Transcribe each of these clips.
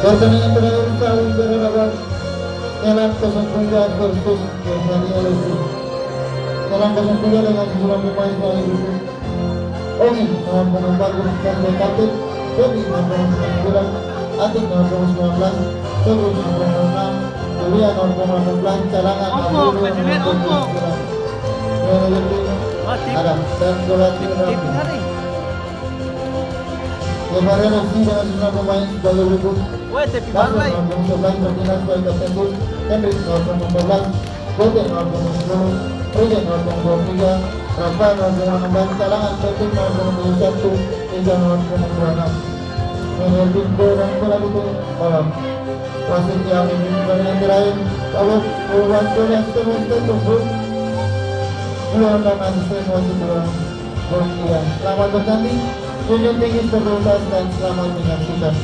Pertandingan terakhir Saudi berlawan Thailand 03 versus Tanzania FC. Thailand 03 dengan sejumlah pemain Saudi itu. Ogi nomor punggung 4 dan kapten, Tobi nomor punggung 9, Atik nomor punggung 19, Tobi nomor punggung 6, Julia nomor punggung 18, Calangan nomor punggung 9. Ada dan Golati Kemarin FC dengan sejumlah pemain sebagai berikut. Nasr nomor punggung 11 Ferdinand sebagai kapten tim, Hendrik nomor punggung 14, Boten nomor punggung 10, Regen nomor punggung 23, Rafa nomor punggung 16, Calangan Petik nomor punggung 21, Iza nomor punggung 26. Menurut dan bola itu malam. Wasit yang pertandingan terakhir kalau perubahan gol yang asisten tunggu dan asisten wasit berhentian. Selamat bertanding, junjung tinggi sportivitas dan selamat menyaksikan.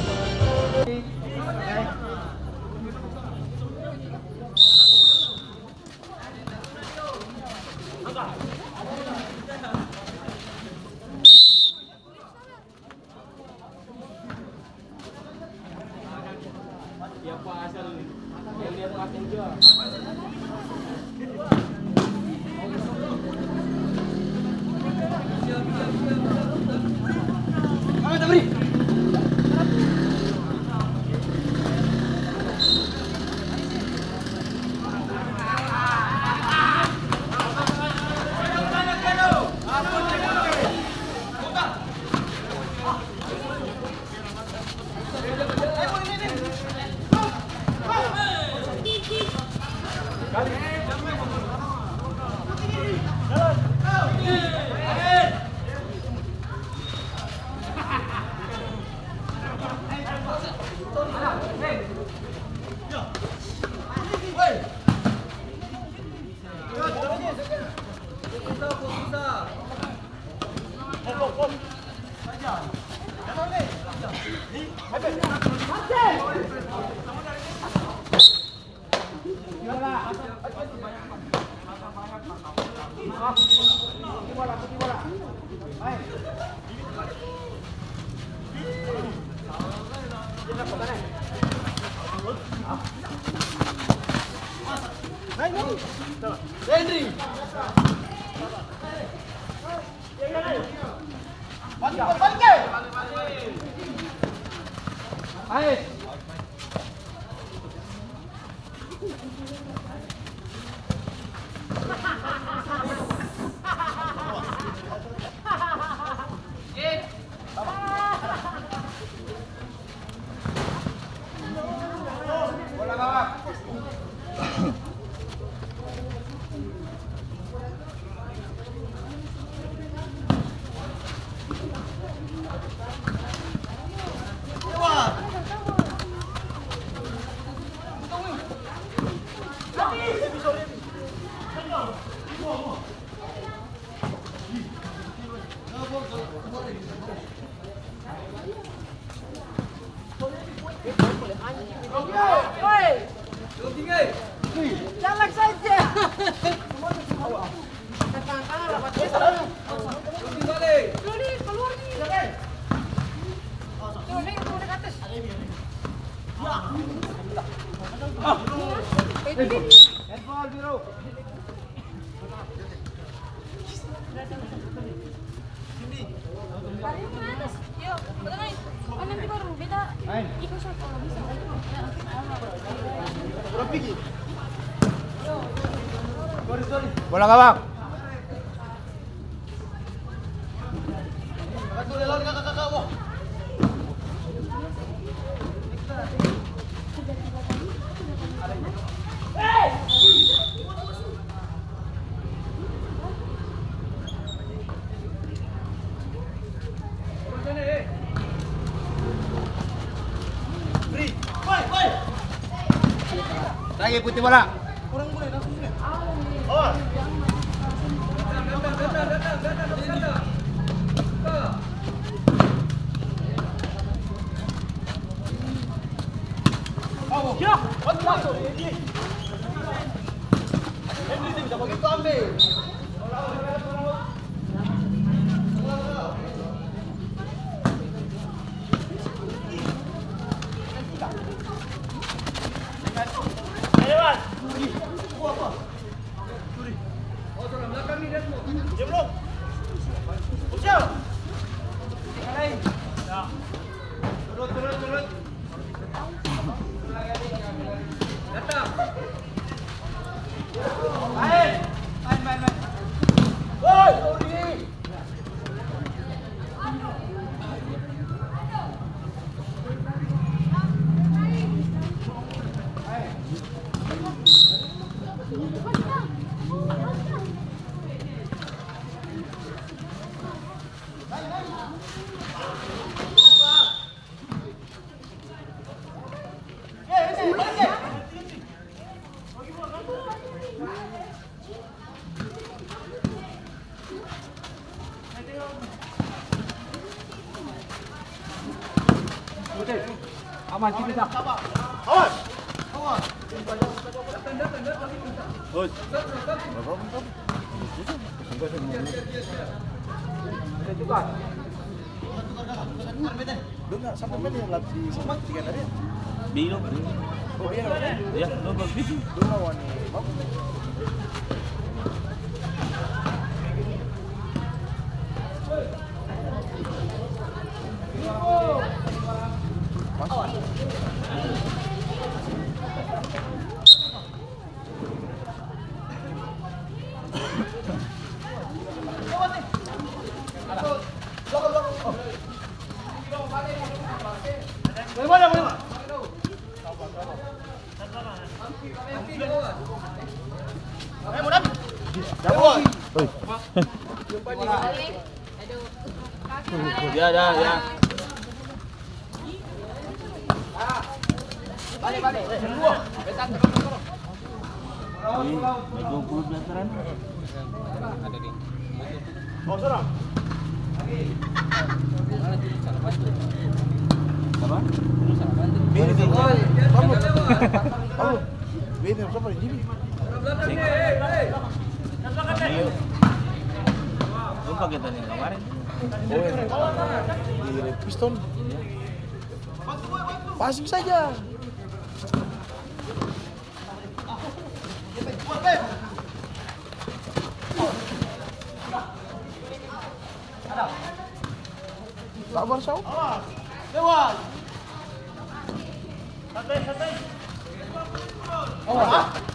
Henry. Balik. Bola gawang. Jalan saja. Keluar nih. Turun ke atas. Handball biru. Paling manis. Yuk, betul main. Oh nanti baru beda. Ikut shot kalau bisa. Bola gawang. Lagi putih bola. Kurang boleh langsung boleh. Oh. Ya, masuk. Henry bisa begitu ambil. Turun. Datang. Main. Woi, Odi. Aman kita. Awas. Bos. Dengar sampai mana yang lapsi sama tiga tadi? Belum. Oh iya. Ya, belum begitu. Belum lawan. Ya. Balik. Ada di. Oh, serang. Apa? Bini siapa ini? Lupa kita nih kemarin. Di piston. Passing saja. Sabar Sau. Lewat. Santai.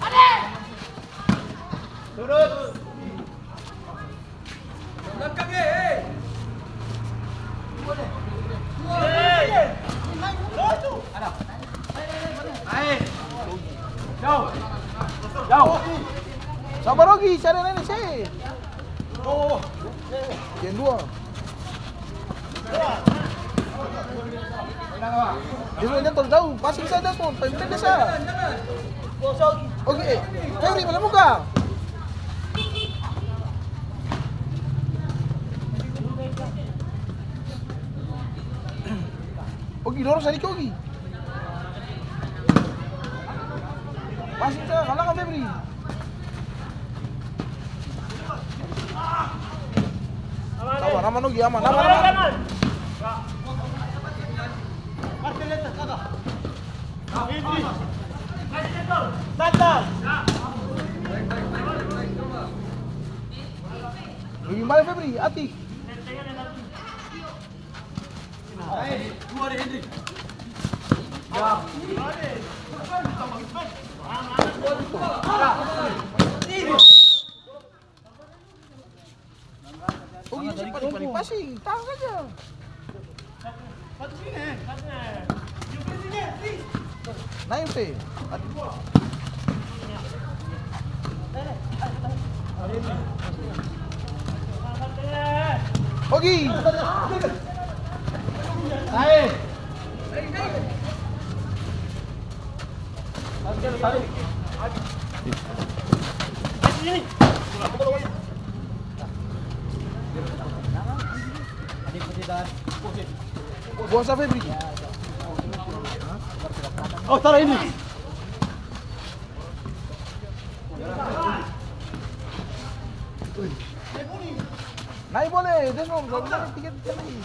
Ade. Turun. Belakang Jauh. Sabar lagi, cari nenek saya. Yang dua. Dia nyentuh jauh, passing saja Desmond, pendek desa. Oke, Ferry mana muka? Oke, dorong saya Ogi. Passing saja, kalau kan Febri. Aman Ogi, aman. Gimana Febri? Ati. Oh, ini cepat passing, tahan saja. Naik sih. Ogi. Naik. Buasa Febri. Oh, taruh ini. Naik boleh, Desmond, kalau bisa tiket lagi.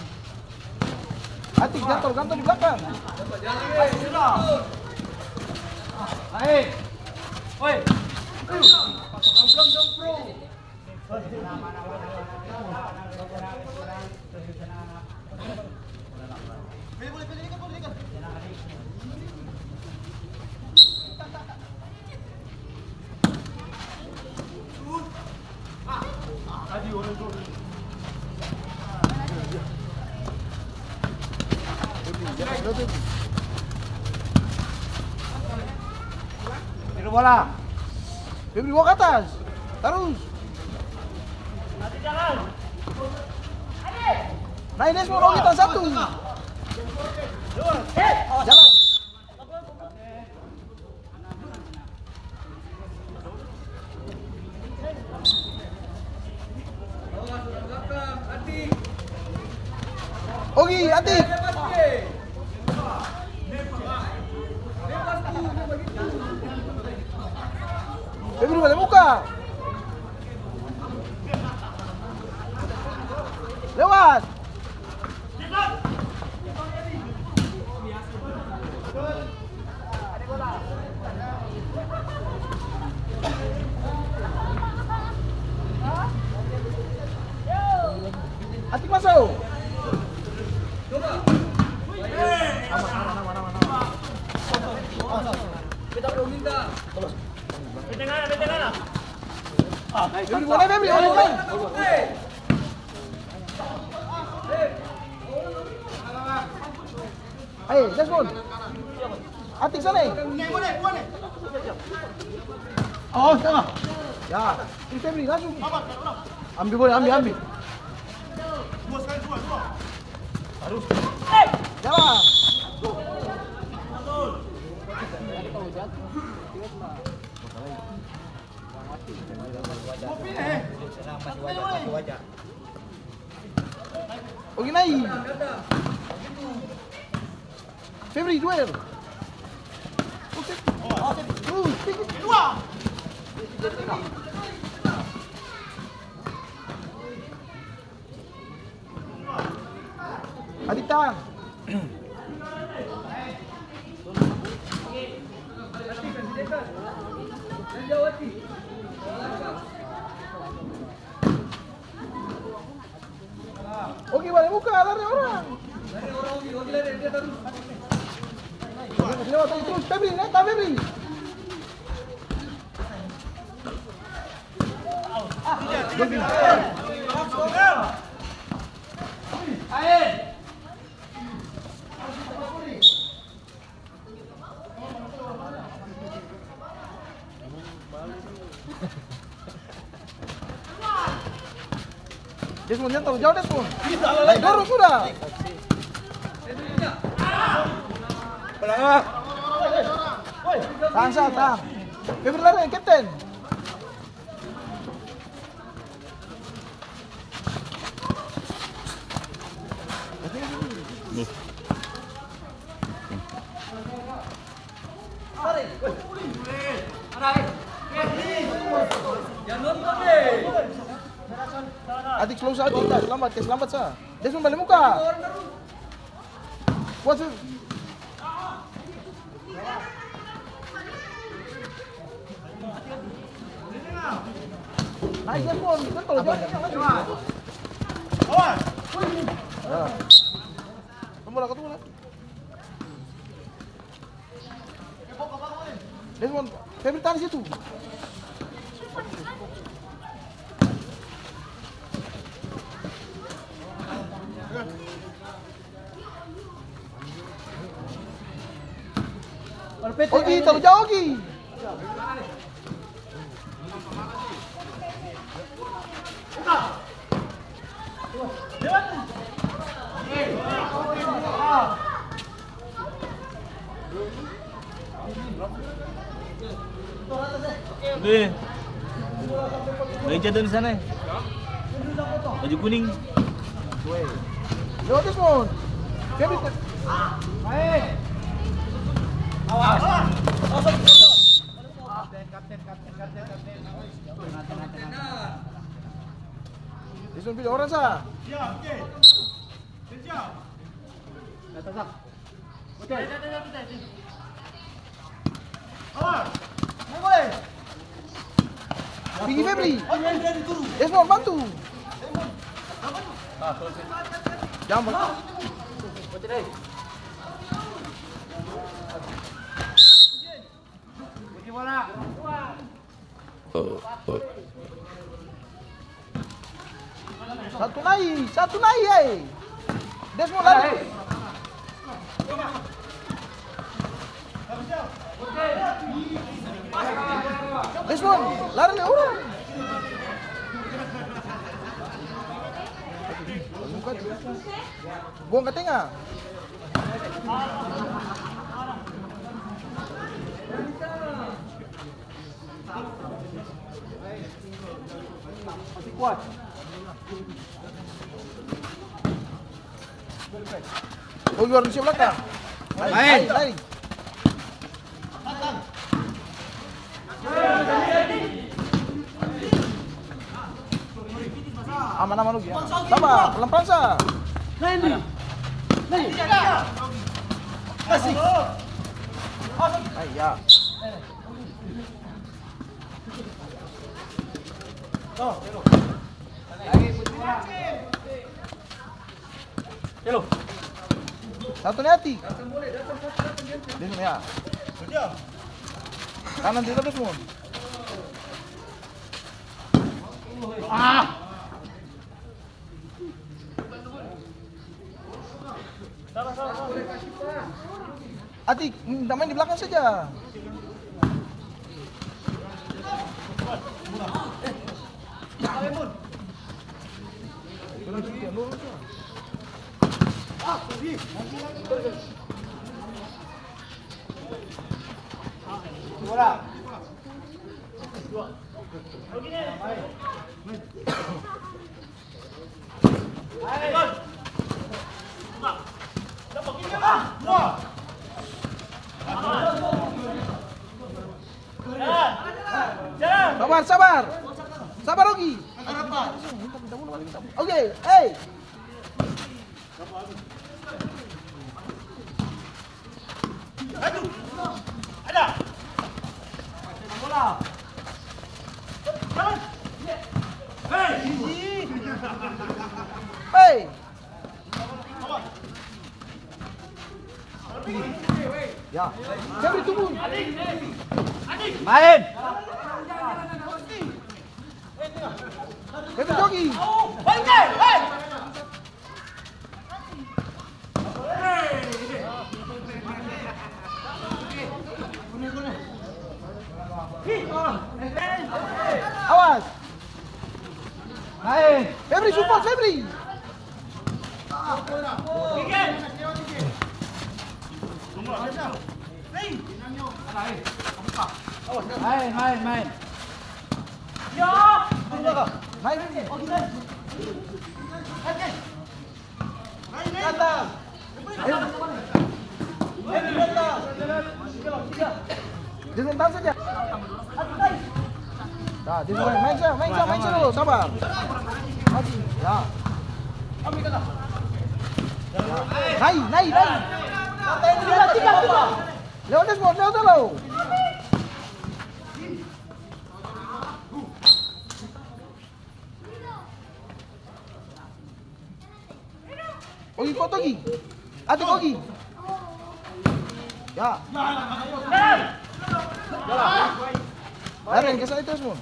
Atik, gantor di belakang. Naik. Woi. Belum dong, bro. Tiru bola. Febri bawa ke atas. Terus. Naik Desmond, oh kita satu. Jalan. Ogi, Atik. Febri balik muka. Lewat. Atik masuk. Febri, boleh Febri, boleh. Ayo, Desmond. Atik sana. Oh, tengah. Ya, ini Febri langsung. Ambil boleh, ambil. Harus. Jalan. Oke, naik. Febri, duel. Dua. Adita. Oke, balik muka, lari orang. Lewat terus, Febri, neta Febri. Desmond yang terlalu jauh, Desmond. Dorong sudah. Tahan. Febri lari, kapten. Adik slow saja, selamat sah. Desmond balik muka. Kuat sih. Naik Desmond, betul jauh. Awas. Ketemu lah. Desmond, Febri tahan situ. Ogi, terlalu jauh Ogi. Udah. Meja di sana. Baju kuning. Lewat Desmond. Febri. Baik. Awas. Kapten. Desmond pilih orang sah. Siap, oke. Siap. Atas. Oke. Awas. Boleh. Tinggi Febri. Desmond bantu. Jangan. Satu naik, Desmond lari. Desmond, lari le orang. Buang ke tengah. Masih kuat. Oh, luar di belakang. Main. Lari. Aman-aman Ugi. Sabar, pelan-pelan sa. Nanti. Kasih. Ya. Hello. Satu hati. Desmond ya. Kanan tidak Desmond. Atik, main di belakang saja. Sabar Ogi. Oke, hey. Hey. Ya. Febri tunggu. Main. Febri jogi. Awas. Main. Febri support Febri. Main. Jangan tahan saja. Nah, main dulu, sabar. Ya. Naik. Lewat Desmond, lewat dulu. Ogi kau Ogi. Atik Ogi. Ya. Lari ke sana terus Mun.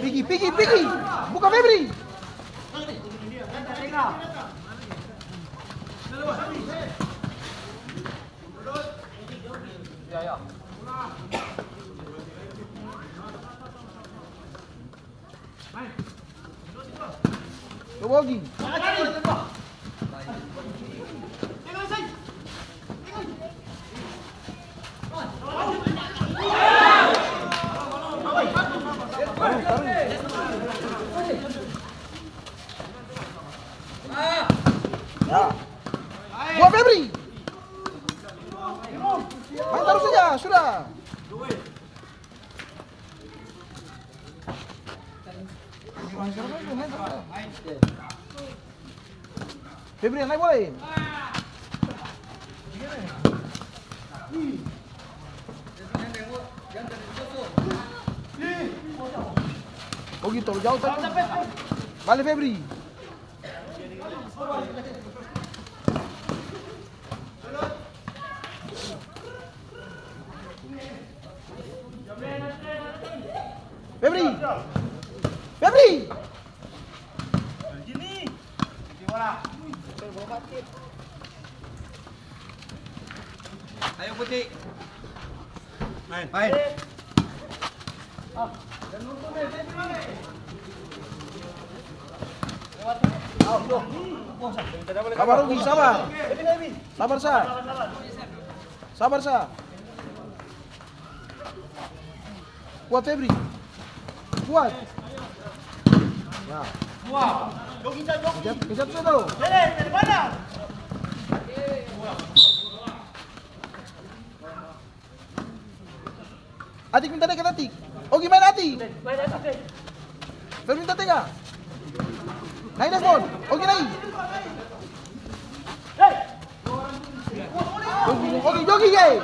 Pigi. Buka Febri. Ya. Coba Ogi. Ya. Buat Febri. Main taruh saja, sudah. Febri naik boleh. Oh gitu, jauh tadi. Balik Febri. Febri. Febri. Ayo Putih. Main. Sabar Rugi, sabar. Sabar Sa. Sabar Sa. Kuat Febri. Kuat. Ya. Kejap Sa tuh. Atik minta dekat Atik. Oh gimana Atik? Febri minta tengah. Naik Desmond. Oke naik. Oke jogi guys.